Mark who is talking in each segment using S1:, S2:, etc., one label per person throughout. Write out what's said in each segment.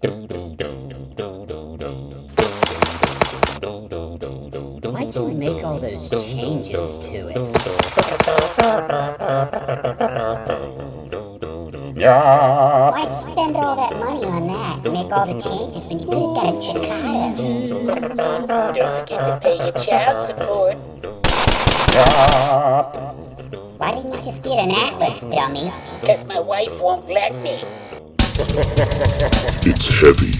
S1: Why'd you make all those changes to it? Why spend all that money on that and make all the changes when you could have got a staccato? Don't forget to pay your child support. Why didn't you just get an atlas, dummy? Because my wife won't let me.
S2: It's heavy.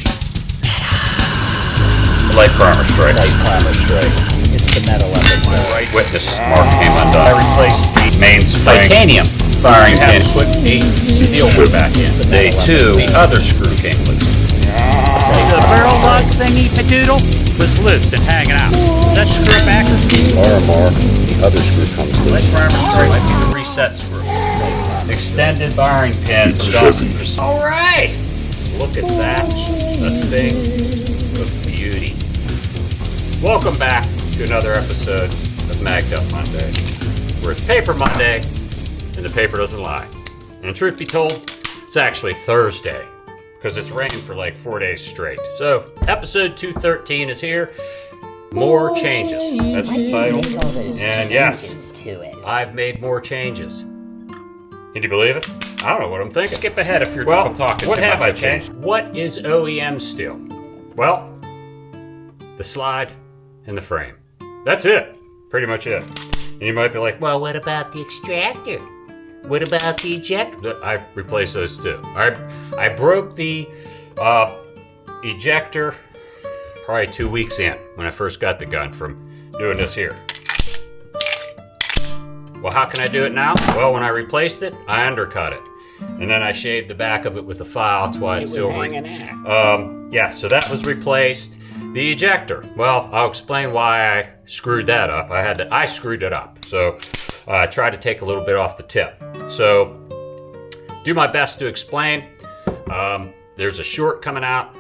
S3: Light primer strikes.
S1: Light primer strikes. It's the metal episode.
S3: My right witness mark came undone. I replaced the main spring.
S4: Titanium.
S3: Firing pin.
S4: Put the steel one back in.
S3: Day 2, the other screw came loose.
S4: The barrel lug thingy padoodle was loose and hanging out. Is that screw back?
S3: The other screw comes
S4: Light
S3: loose.
S4: primer strike.
S3: Might be the reset screw. Extended firing pin.
S2: It's heavy.
S3: All right. Look at that. A thing of beauty. Welcome back to another episode of Magged Up Monday, where it's Paper Monday, and the paper doesn't lie. And truth be told, it's actually Thursday, because it's rained for like 4 days straight. So, episode 213 is here. More changes. That's the title. And yes, I've made more changes. Can you believe it? I don't know what I'm thinking. Skip ahead if I'm talking. What have I changed? What is OEM still? Well, the slide and the frame. That's it. Pretty much it. And you might be like, well, what about the extractor? What about the ejector? I replaced those too. I broke the ejector probably 2 weeks in when I first got the gun from doing this here. Well, how can I do it now? Well, when I replaced it, I undercut it. And then I shaved the back of it with a file. That's why it's silvery. Yeah, so that was replaced. The ejector. Well, I'll explain why I screwed that up. I screwed it up. So I tried to take a little bit off the tip. So do my best to explain. There's a short coming out.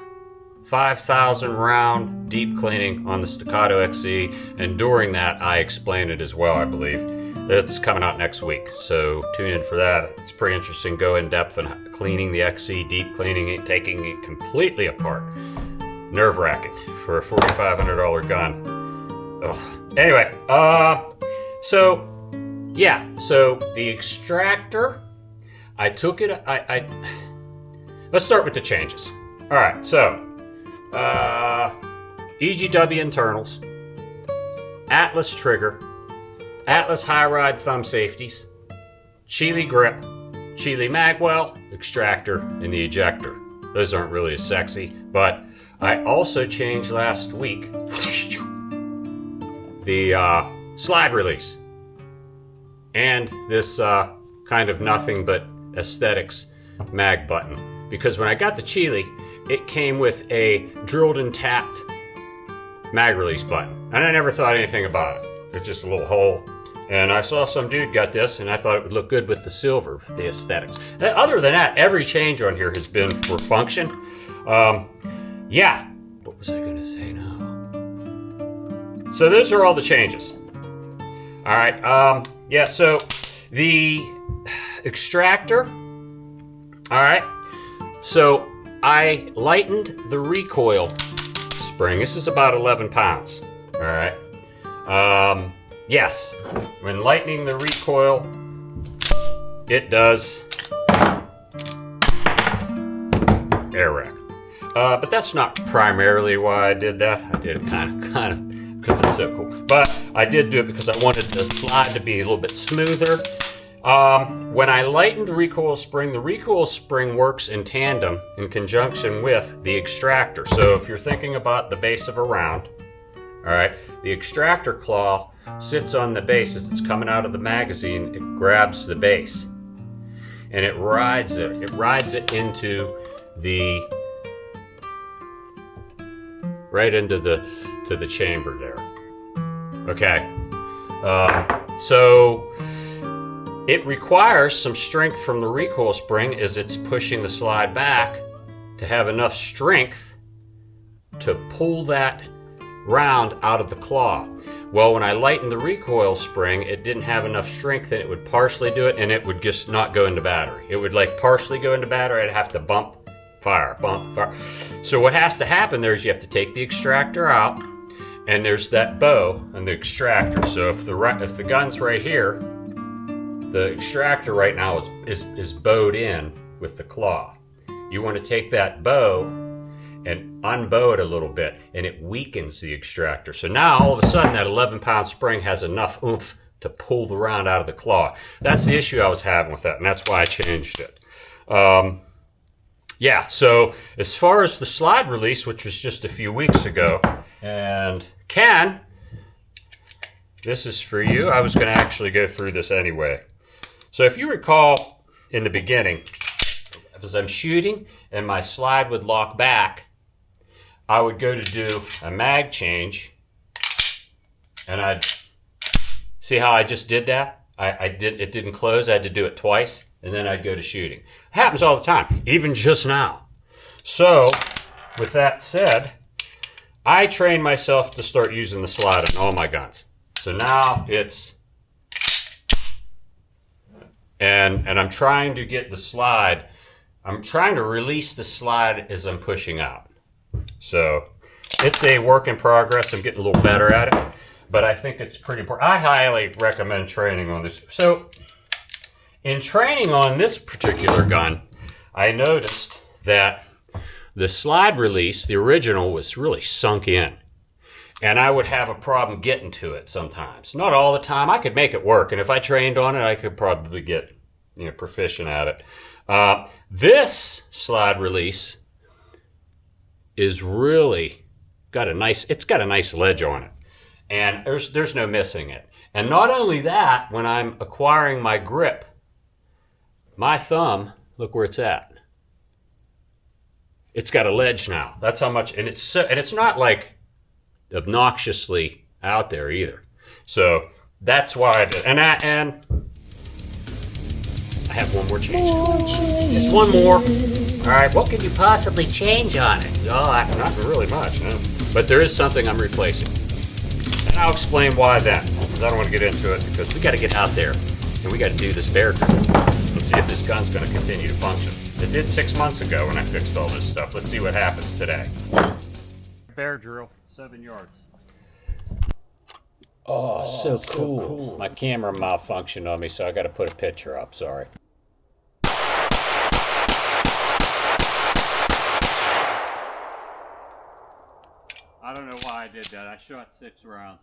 S3: 5,000 round deep cleaning on the Staccato XE. And during that, I explain it as well, I believe. It's coming out next week, so tune in for that. It's pretty interesting. Go in depth on cleaning the XE, deep cleaning it, taking it completely apart. Nerve-wracking for a $4,500 gun. Ugh. Anyway, so the extractor, I took it. Let's start with the changes. All right, so EGW internals, Atlas trigger, Atlas high ride thumb safeties, Chile grip, Chile magwell, extractor, and the ejector. Those aren't really as sexy, but I also changed last week the slide release and this kind of nothing but aesthetics mag button, because when I got the Chile, it came with a drilled and tapped mag release button, and I never thought anything about it. It's just a little hole. And I saw some dude got this, and I thought it would look good with the silver, the aesthetics. Other than that, every change on here has been for function. Yeah. What was I going to say now? So those are all the changes. All right. Yeah, so the extractor. All right. So I lightened the recoil spring. This is about 11 pounds. All right. Yes, when lightening the recoil, it does air rack. But that's not primarily why I did that. I did it kind of because it's so cool. But I did do it because I wanted the slide to be a little bit smoother. When I lightened the recoil spring works in tandem in conjunction with the extractor. So if you're thinking about the base of a round, all right, the extractor claw sits on the base as it's coming out of the magazine. It grabs the base and it rides it. It rides it into the to the chamber there. Okay, so it requires some strength from the recoil spring as it's pushing the slide back to have enough strength to pull that round out of the claw. Well, when I lightened the recoil spring, it didn't have enough strength, and it would partially do it, and it would just not go into battery. It would like partially go into battery. I'd have to bump, fire, bump, fire. So what has to happen there is you have to take the extractor out, and there's that bow and the extractor. So if the gun's right here, the extractor right now is bowed in with the claw. You want to take that bow and unbow it a little bit, and it weakens the extractor. So now all of a sudden that 11-pound spring has enough oomph to pull the round out of the claw. That's the issue I was having with that, and that's why I changed it. Yeah, so as far as the slide release, which was just a few weeks ago, and Ken, this is for you. I was going to actually go through this anyway. So if you recall in the beginning, as I'm shooting and my slide would lock back, I would go to do a mag change, and I'd see how I just did that? It didn't close. I had to do it twice, and then I'd go to shooting. It happens all the time, even just now. So, with that said, I trained myself to start using the slide on all my guns. So now it's, and I'm trying to get the slide, I'm trying to release the slide as I'm pushing out. So, it's a work in progress. I'm getting a little better at it. But I think it's pretty important. I highly recommend training on this. So, in training on this particular gun, I noticed that the slide release, the original, was really sunk in. And I would have a problem getting to it sometimes. Not all the time. I could make it work. And if I trained on it, I could probably get proficient at it. This slide release is really got a nice ledge on it. And there's no missing it. And not only that, when I'm acquiring my grip, my thumb, look where it's at. It's got a ledge now. That's how much, and it's not like obnoxiously out there either. So that's why I did. And I have one more change. Just one more. All right, what could you possibly change on it? Oh, not really much, no. But there is something I'm replacing. And I'll explain why then, because I don't want to get into it, because we got to get out there and we got to do this bear drill and see if this gun's going to continue to function. It did 6 months ago when I fixed all this stuff. Let's see what happens today.
S4: Bear drill, 7 yards.
S3: Oh, so cool. My camera malfunctioned on me, so I got to put a picture up. Sorry.
S4: I don't know why I did that. I shot 6 rounds.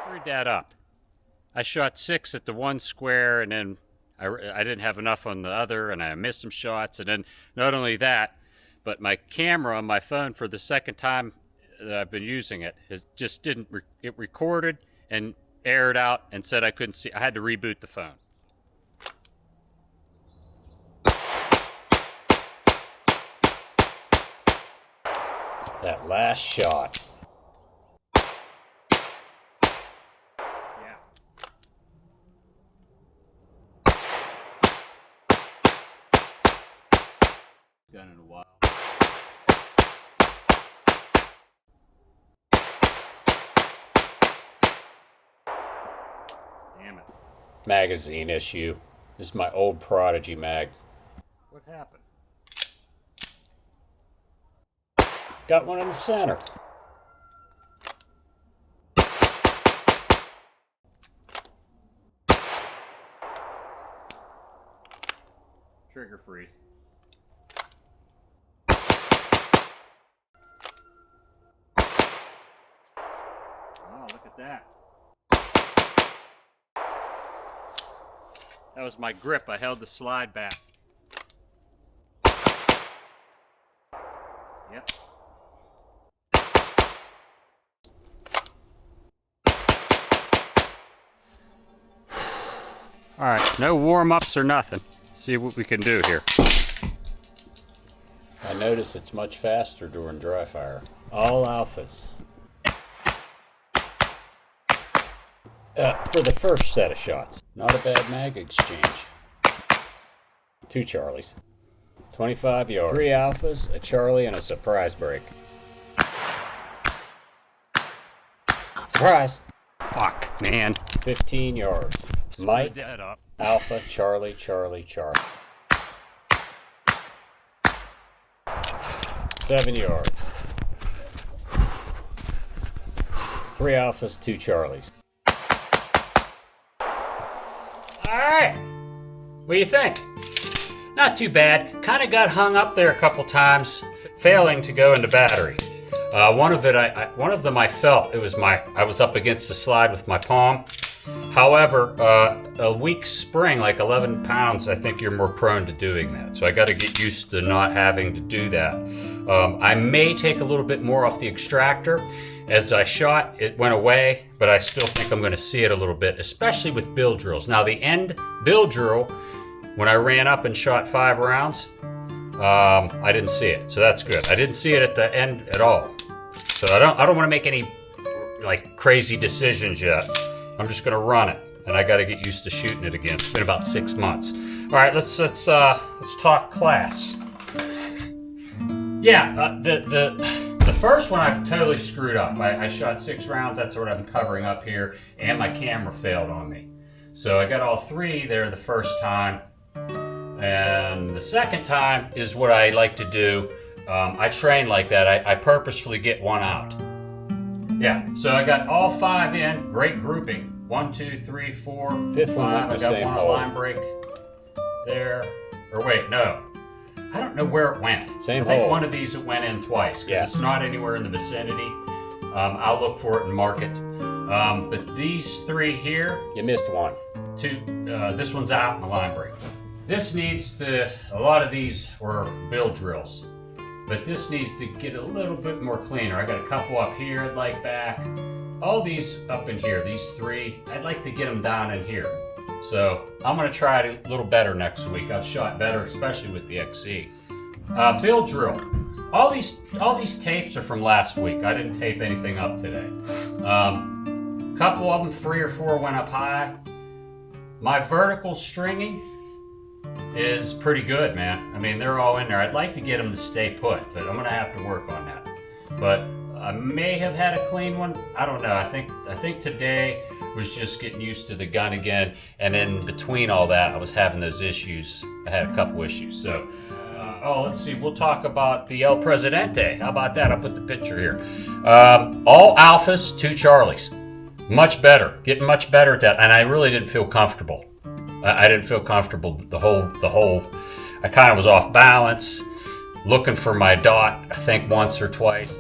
S4: Screwed that up. I shot 6 at the one square, and then I didn't have enough on the other, and I missed some shots. And then not only that, but my camera on my phone, for the second time that I've been using it, just didn't. It recorded and aired out and said I couldn't see. I had to reboot the phone. That last shot. Yeah. Done in a while. Damn it. Magazine issue. This is my old Prodigy mag. What happened? Got one in the center. Trigger freeze. Oh, look at that. That was my grip. I held the slide back. Yep. All right, no warm-ups or nothing. See what we can do here. I notice it's much faster during dry fire. All alphas. For the first set of shots. Not a bad mag exchange. 2 Charlies. 25 yards. 3 alphas, a Charlie, and a surprise break. Surprise! Fuck, man. 15 yards. Mike, Alpha, Charlie, Charlie, Charlie. 7 yards. 3 alphas, 2 Charlies.
S3: Alright, what do you think? Not too bad. Kind of got hung up there a couple times, failing to go into battery. One of them I felt it was I was up against the slide with my palm. However, a weak spring, like 11 pounds, I think you're more prone to doing that. So I got to get used to not having to do that. I may take a little bit more off the extractor. As I shot, it went away, but I still think I'm going to see it a little bit, especially with bill drills. Now, the end bill drill, when I ran up and shot 5 rounds, I didn't see it, so that's good. I didn't see it at the end at all, so I don't want to make any like crazy decisions yet. I'm just going to run it, and I got to get used to shooting it again. It's been about 6 months. All right, let's talk class. Yeah, the first one I totally screwed up. I shot 6 rounds. That's what I'm covering up here, and my camera failed on me. So I got all 3 there the first time, and the second time is what I like to do. I train like that. I purposefully get 1 out. Yeah, so I got all 5 in. Great grouping. 1, 2, 3, 4,
S4: 5th
S3: 5.
S4: one
S3: I got
S4: same
S3: 1
S4: hole.
S3: line break there. Or wait, no. I don't know where it went.
S4: Same
S3: I think
S4: hole.
S3: one of these went in twice because it's not anywhere in the vicinity. I'll look for it and mark it. But these 3 here,
S4: You missed 1.
S3: 2. This one's out in the line break. This needs to. A lot of these were bill drills, but this needs to get a little bit more cleaner. I got a couple up here I'd like back. All these up in here, these 3, I'd like to get them down in here. So I'm gonna try it a little better next week. I've shot better, especially with the XC. Bill drill. All these tapes are from last week. I didn't tape anything up today. Couple of them, 3 or 4 went up high. My vertical stringing is pretty good, man. I mean, they're all in there. I'd like to get them to stay put, but I'm gonna have to work on that. But I may have had a clean one. I don't know. I think today was just getting used to the gun again, and in between all that, I was having those issues. I had a couple issues. So, let's see. We'll talk about the El Presidente. How about that? I'll put the picture here. All alphas, 2 Charlies. Much better. Getting much better at that, and I really didn't feel comfortable. I didn't feel comfortable the whole. I kind of was off balance, looking for my dot. I think once or twice.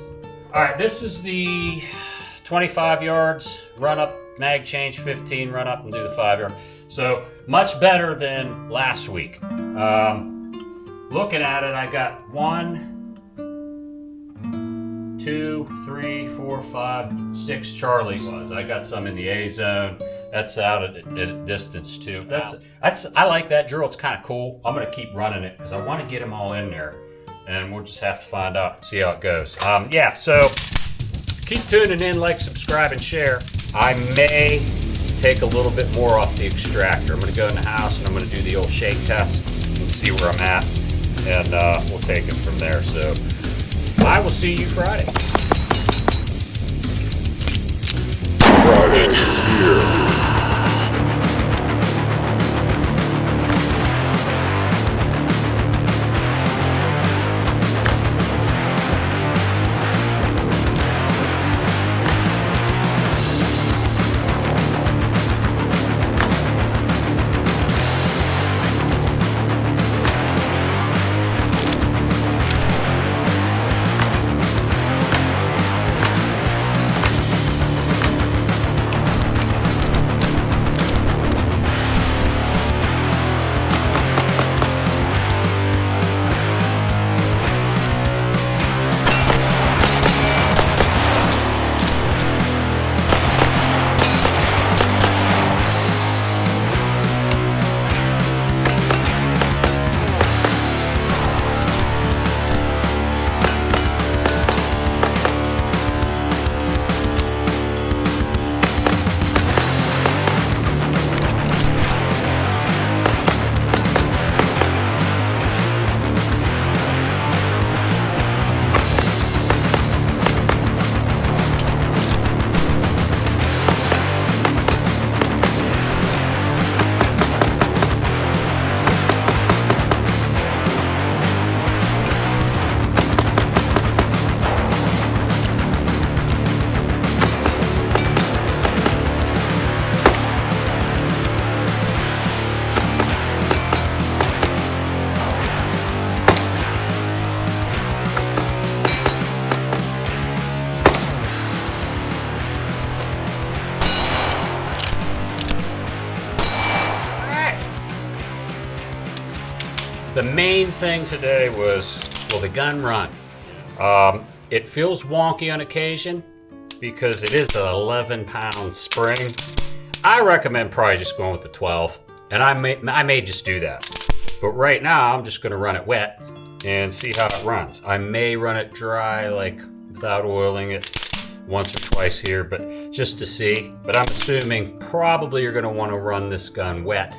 S3: All right, this is the 25 yards run up, mag change 15, run up and do the 5 yard. So much better than last week. Looking at it, I got 1, 2, 3, 4, 5, 6 Charlies. I got some in the A zone. That's out at a distance too. I like that drill. It's kind of cool. I'm gonna keep running it because I want to get them all in there, and we'll just have to find out, see how it goes. Yeah. So keep tuning in, like, subscribe, and share. I may take a little bit more off the extractor. I'm gonna go in the house and I'm gonna do the old shake test and see where I'm at, and we'll take it from there. So I will see you Friday.
S2: Friday here.
S3: the main thing today was, well, the gun run. It feels wonky on occasion because it is an 11-pound spring. I recommend probably just going with the 12, and I may just do that. But right now, I'm just gonna run it wet and see how it runs. I may run it dry, like without oiling it, once or twice here, but just to see. But I'm assuming probably you're gonna wanna run this gun wet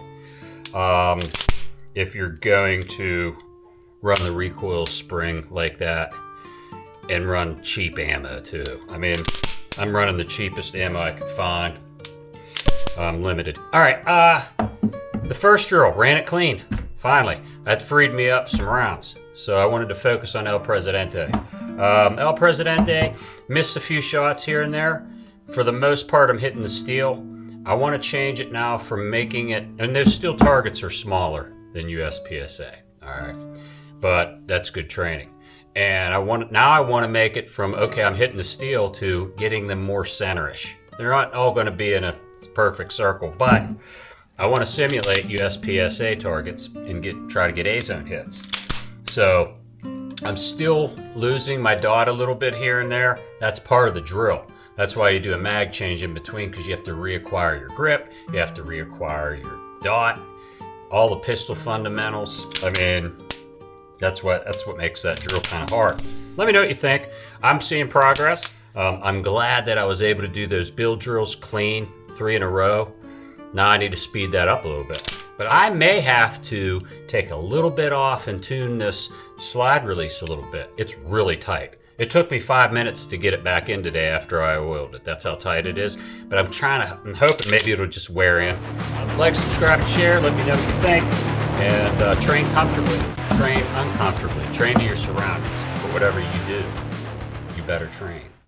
S3: if you're going to run the recoil spring like that and run cheap ammo too. I mean, I'm running the cheapest ammo I could find. I'm limited. All right, the first drill, ran it clean, finally. That freed me up some rounds. So I wanted to focus on El Presidente. El Presidente, missed a few shots here and there. For the most part, I'm hitting the steel. I want to change it now from making it, and those steel targets are smaller than USPSA, all right? But that's good training. And now I want to make it from, okay, I'm hitting the steel to getting them more centerish. They're not all going to be in a perfect circle, but I want to simulate USPSA targets and try to get A-zone hits. So I'm still losing my dot a little bit here and there. That's part of the drill. That's why you do a mag change in between, because you have to reacquire your grip, you have to reacquire your dot, all the pistol fundamentals. I mean, that's what makes that drill kind of hard. Let me know what you think. I'm seeing progress. I'm glad that I was able to do those build drills clean, 3 in a row. Now I need to speed that up a little bit. But I may have to take a little bit off and tune this slide release a little bit. It's really tight. It took me 5 minutes to get it back in today after I oiled it. That's how tight it is. But I'm hoping maybe it'll just wear in. Like, subscribe, and share. Let me know what you think. And train comfortably. Train uncomfortably. Train to your surroundings. For whatever you do, you better train.